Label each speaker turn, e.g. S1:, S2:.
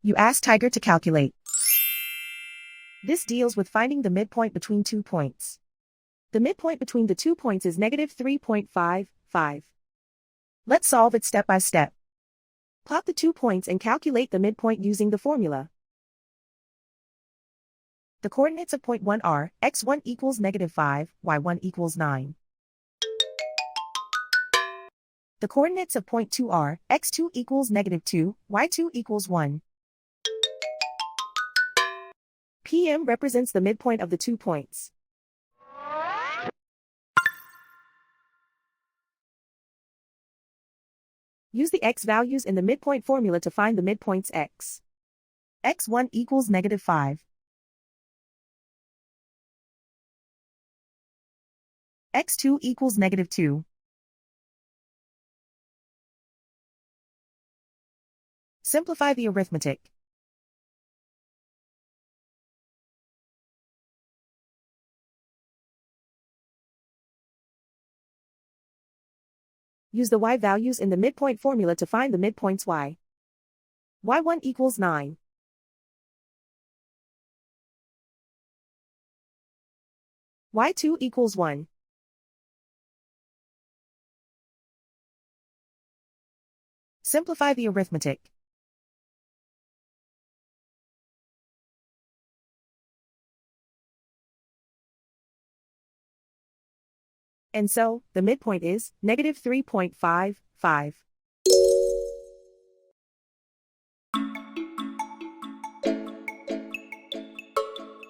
S1: You ask Tiger to calculate. This deals with finding the midpoint between 2 points. The midpoint between the 2 points is -3.55. Let's solve it step by step. Plot the 2 points and calculate the midpoint using the formula. The coordinates of point 1 are x1 equals -5, y1 equals 9. The coordinates of point 2 are x2 equals -2, y2 equals 1. PM represents the midpoint of the 2 points. Use the x values in the midpoint formula to find the midpoints x. x1 equals -5. x2 equals -2. Simplify the arithmetic. Use the y values in the midpoint formula to find the midpoints y. y1 equals 9. y2 equals 1. Simplify the arithmetic. And so, the midpoint is -3.55.